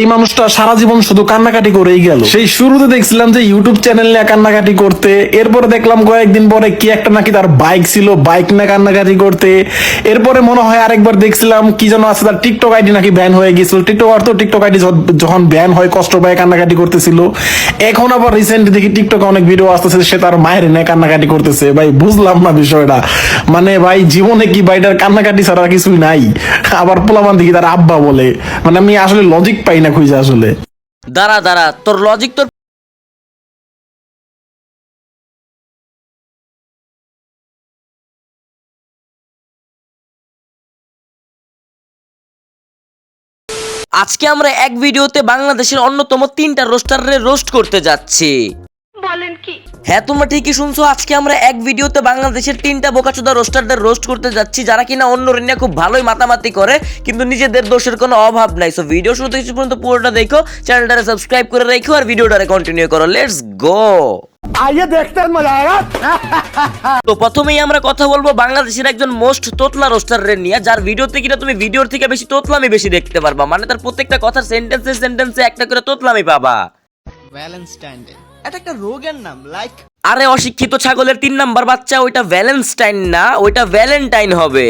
এই মানুষটা সারা জীবন শুধু কান্নাকাটি করেই গেল। সেই শুরুতে দেখছিলাম যে ইউটিউব চ্যানেল নিয়ে কান্নাকাটি করতে, এরপরে দেখলাম কয়েকদিন পরে কি একটা নাকি তার বাইক ছিল, বাইক নিয়ে কান্নাকাটি করতে। এরপরে মনে হয় আরেকবার দেখছিলাম কি যেন আছে, তার টিকটক আইডি নাকি ব্যান হয়ে গেছিল। টিকটক আইডি যখন ব্যান হয় কষ্ট পায় কান্নাকাটি করতেছিল। এখন আবার রিসেন্টলি দেখি টিকটকে অনেক ভিডিও আসতেছে সে তার মায়ের নিয়ে কান্নাকাটি করতেছে। ভাই বুঝলাম না বিষয়টা, মানে ভাই জীবনে কি ভাইটার কান্নাকাটি ছাড়া কিছুই নাই। আবার পোলাপান দেখি তার আব্বা বলে, মানে আমি আসলে লজিক পাই না খুঁজে আসলে। দাঁড়া দাঁড়া, তোর লজিক তোর আজকে আমরা এক ভিডিওতে বাংলাদেশের অন্যতম 3টা রোস্টারে রোস্ট করতে যাচ্ছি। বলেন কি? হ্যাঁ, তোমরা ঠিকই শুনছো। আজকে আমরা এক ভিডিওতে বাংলাদেশের 3টা বোকাচোদা রোস্টারদের রোস্ট করতে যাচ্ছি, যারা কিনা অন্য রিনিয়া খুব ভালোই মাতামাতি করে, কিন্তু নিজেদের দোষের কোনো অভাব নাই। সো ভিডিও শুরু থেকে শেষ পর্যন্ত পুরোটা দেখো, চ্যানেলটারে সাবস্ক্রাইব করে রাখো আর ভিডিওটারে কন্টিনিউ করো। Let's go. আইয়ে দেখতে মজা আয়েগা। তো প্রথমেই আমরা কথা বলবো বাংলাদেশের একজন মোস্ট তোতলা রোস্টারের নিয়ে, যার ভিডিওতে কিনা তুমি ভিডিওর থেকে বেশি তোতলামি বেশি দেখতে পারবা। মানে তার প্রত্যেকটা কথার সেন্টেন্সে একটা করে তোতলামি পাবা। ভ্যালেন্টাইন ডে এটা একটা রোগের নাম, লাইক আরে অশিক্ষিত ছাগলের 3 নাম্বার বাচ্চা, ওইটা ভ্যালেন্টাইন না, ওইটা ভ্যালেন্টাইন হবে।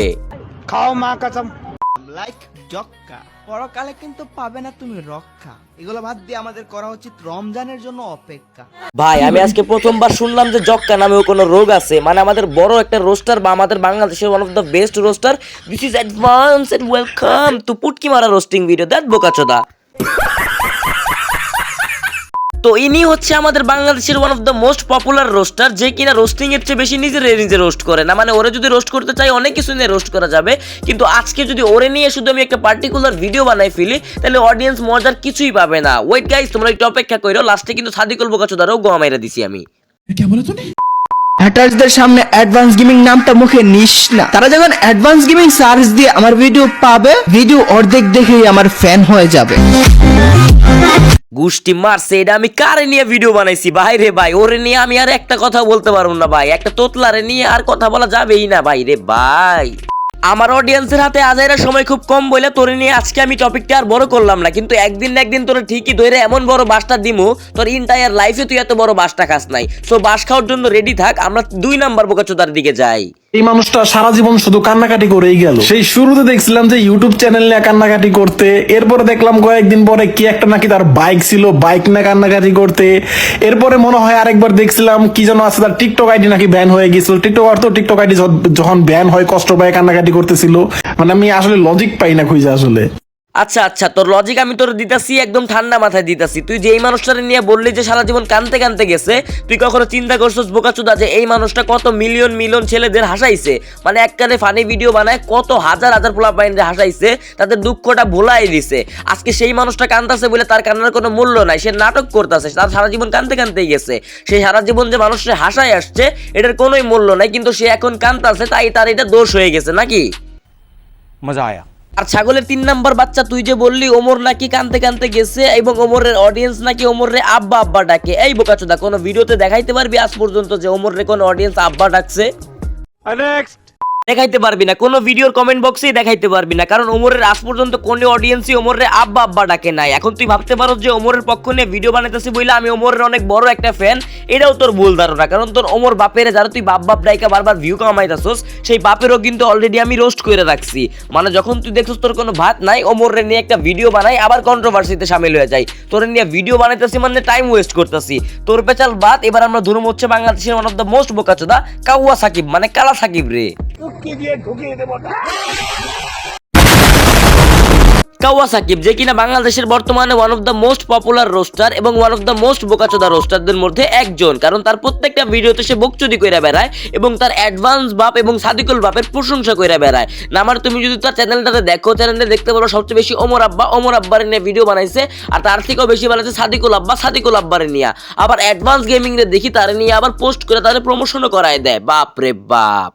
লাইক জক্কা। পরকালে কিন্তু পাবে না তুমি রক্ষা। এগুলো বাদ দিয়ে আমাদের করা উচিত রমজানের জন্য অপেক্ষা। ভাই আমি আজকে প্রথমবার শুনলাম যে জক্কা নামেও কোনো রোগ আছে। মানে আমাদের বড় একটা রোস্টার বা আমাদের বাংলাদেশের one of the best roaster, this is advance and welcome to পুটকি মারা রোস্টিং ভিডিও, দ্যাট বোকাচোদা। তো ইনি হচ্ছে আমাদের বাংলাদেশের one of the most popular roaster, যে কিনা রোস্টিং এর চেয়ে বেশি নিজে রোস্ট করে না। মানে ওরে যদি রোস্ট করতে চাই অনেক কিছু নিয়ে রোস্ট করা যাবে, কিন্তু আজকে যদি ওরে নিয়ে শুধু আমি একটা পার্টিকুলার ভিডিও বানাই ফেলি, তাহলে অডিয়েন্স মজার কিছুই পাবে না। ওয়েট গাইস, তোমরা একটু অপেক্ষা করো, লাস্টে কিন্তু সাদিকুল বোকাচোদারও গোয়া মাইরা দিছি আমি। হ্যাটার্সদের সামনে অ্যাডভান্স গেমিং নামটা মুখে নিস না। তারা যখন অ্যাডভান্স গেমিং সার্চ দিয়ে আমার ভিডিও পাবে, ভিডিও অর্ধেক দেখেই আমার ফ্যান হয়ে যাবে। গুষ্টি মারছে, এটা আমি কারে নিয়ে ভিডিও বানাইছি ভাই রে ভাই। ওরে নিয়ে আমি আর একটা কথা বলতে পারবো না ভাই, একটা তোতলারে নিয়ে আর কথা বলা যাবেই না ভাই রে ভাই। আমার অডিয়েন্সের হাতে আজাইরা সময় খুব কম বলে তোরে নিয়ে আজকে আমি টপিকটা আর বড় করলাম না, কিন্তু একদিন না একদিন তোরে ঠিকই ধরে এমন বড় বাসটা দিমু, তোর ইন্টায়ার লাইফে তুই এত বড় বাসটা খাস নাই। সো বাস খাওয়ার জন্য রেডি থাক, আমরা 2 নাম্বার বোকাচোদার দিকে যাই। এই মানুষটা সারা জীবন শুধু কান্নাকাটি করেই গেল। সেই শুরুতে দেখছিলাম যে ইউটিউব চ্যানেল নিয়ে কান্নাকাটি করতে, এরপরে দেখলাম কয়েকদিন পরে কি একটা নাকি তার বাইক ছিল, বাইক নিয়ে কান্নাকাটি করতে। এরপরে মনে হয় আরেকবার দেখছিলাম কি যেন আছে, তার টিকটক আইডি নাকি ব্যান হয়ে গেছিল। টিকটক আইডি যখন ব্যান হয় কষ্ট পায় কান্নাকাটি করতেছিল। মানে আমি আসলে লজিক পাই না খুঁজে আসলে। আচ্ছা আচ্ছা, তোর লজিক আমি তোর দিতাছি, একদম ঠান্ডা মাথায় দিতাছি। তুই যে এই মানুষটারে নিয়ে বললি যে সারা জীবন কানতে কানতে গেছে, তুই কখনো চিন্তা করছিস বোকাচোদা যে এই মানুষটা কত মিলিয়ন মিলিয়ন ছেলেদের হাসাইছে? মানে এককালে ফানি ভিডিও বানায় কত হাজার হাজার পোলাপাইনদের হাসাইছে, তাদের দুঃখটা ভোলাই দিছে। আজকে সেই মানুষটা কান্দাছে বলে তার কান্নার কোনো মূল্য নাই, সে নাটক করতেছে, তার সারা জীবন কানতে কানতেই গেছে। সেই সারা জীবন যে মানুষের হাসায় আসছে এটার কোনোই মূল্য নাই, কিন্তু সে এখন কান্দাছে, তাই তার এটা দোষ হয়ে গেছে নাকি? मजा आया। আর ছাগলের 3 নাম্বার বাচ্চা, তুই যে বললি ওমর নাকি কানতে কানতে গেছে এবং ওমরের অডিয়েন্স নাকি ওমরে আব্বা আব্বা ডাকে। এই বোকাচোদা, কোনো ভিডিওতে দেখাইতে পারবি আজ পর্যন্ত যে ওমরে কোন অডিয়েন্স আব্বা ডাকছে? দেখাইতে পারবি না, কোনো ভিডিওর কমেন্ট বক্সেই দেখাইতে পারবি না, কারণ ওমরের আজ পর্যন্ত কোনো অডিয়েন্সই ওমরে আব্বা আব্বা ডাকে নাই। এখন তুই ভাবতে পারো যে ওমরের পক্ষ নিয়ে ভিডিও বানাইতেছি বইলা আমি ওমরের অনেক বড় একটা ফ্যান, এটাও তোর ভুল ধারণা। কারণ তোর ওমর বাপের যারা তুই বাপ বাপ ডাইকা বারবার ভিউ কামাইতাছস, সেই বাপেরও কিন্তু অলরেডি আমি রোস্ট করে রাখছি। মানে যখন তুই দেখছস তোর কোনো ভাত নাই, ওমরে নিয়ে একটা ভিডিও বানাই আবার কন্ট্রোভার্সিতে শামিল হয়ে যায়। তোর নিয়ে ভিডিও বানাইতেছি মানে টাইম ওয়েস্ট করতেছি, তোর পেচাল বাত। এবার আমরা ধরুম হচ্ছে বাংলাদেশের ওয়ান অফ দ্য মোস্ট বোকাচোদা কাউয়া সাকিব, মানে কালা সাকিব রে। কাওয়া সাকিব, যে কিনা বাংলাদেশের বর্তমানে one of the most popular roaster এবং ওয়ান অফ দ্য মোস্ট বোকাচোদা রোস্টারদের মধ্যে একজন, কারণ তার প্রত্যেকটা ভিডিওতে সে বকচুদি কইরা বেড়ায় এবং তার অ্যাডভান্স বাপ এবং সাদিকুল বাপের প্রশংসা কইরা বেড়ায়। না আমার তুমি যদি তার চ্যানেলটাতে দেখো, চ্যানেলটা দেখতে পারো সবচেয়ে বেশি ওমর আব্বারে নিয়ে ভিডিও বানাইছে, আর তার থেকেও বেশি বানাইছে সাদিকুল আব্বারে নিয়ে। আবার অ্যাডভান্স গেমিং রে দেখি তারে নিয়ে আবার পোস্ট করে তারে প্রমোশনও করায় দেয়। বাপ রে বাপ।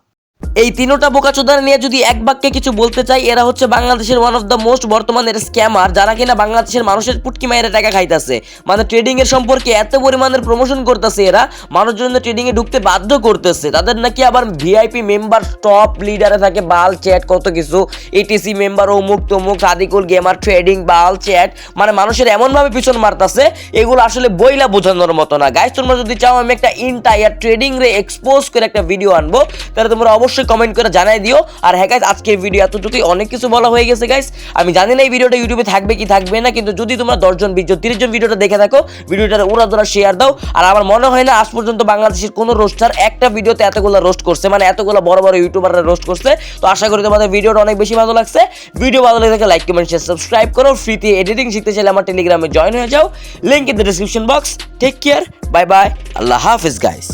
এই তিনোটা বোকাচোদার নিয়ে যদি এক বাক্যে কিছু বলতে চাই, এরা হচ্ছে বাংলাদেশের ওয়ান অফ দ্য মোস্ট বর্তমানের স্ক্যামার, যারা কিনা বাংলাদেশের মানুষের পুটকি মায়ের টাকা খাইতেছে। মানে ট্রেডিং এর সম্পর্কে এত পরিমাণের প্রমোশন করতেছে এরা, মানুষজন ট্রেডিং এ ঢুকতে বাধ্য করতেছে। তাদের নাকি আবার ভিআইপি মেম্বার, টপ লিডারে থাকে, বাল চ্যাট কত কিছু, এটিসি মেম্বার, অমুক তমুক, রাদিকুল গেমার, ট্রেডিং, বাল চ্যাট, মানে মানুষের এমন ভাবে পিছন মারতাছে, এগুলো আসলে বইলা বোঝানোর মতো না। গাইস তোমরা যদি চাও আমি একটা ইনটায়ার ট্রেডিং রে এক্সপোজ করে একটা ভিডিও আনবো, তাহলে তোমরা অবশ্যই কমেন্ট করে জানাই দিও। আর হ্যাঁ গাইস, আজকের ভিডিও এতটুকুই, অনেক কিছু বলা হয়ে গেছে গাইস। আমি জানি না এই ভিডিওটা ইউটিউবে থাকবে কি থাকবে না, কিন্তু যদি তোমরা 10 জন 20 জন 30 জন ভিডিওটা দেখে থাকো, ভিডিওটা উড়াধুরা শেয়ার দাও। আর আমার মনে হয় না আজ পর্যন্ত বাংলাদেশের কোনো রোস্টার একটা ভিডিওতে এতগুলো রোস্ট করছে, মানে এতগুলো বড় বড় ইউটিউবাররা রোস্ট করছে। তো আশা করি তোমাদের ভিডিওটা অনেক বেশি ভালো লাগছে। ভিডিও ভালো লাগে লাইক কমেন্ট শেয়ার সাবস্ক্রাইব করো। ফ্রিতে এডিটিং শিখতে চাইলে আমার টেলিগ্রামে জয়েন হয়ে যাও, link in the description box. Take care, bye bye, আল্লাহ হাফেজ গাইস।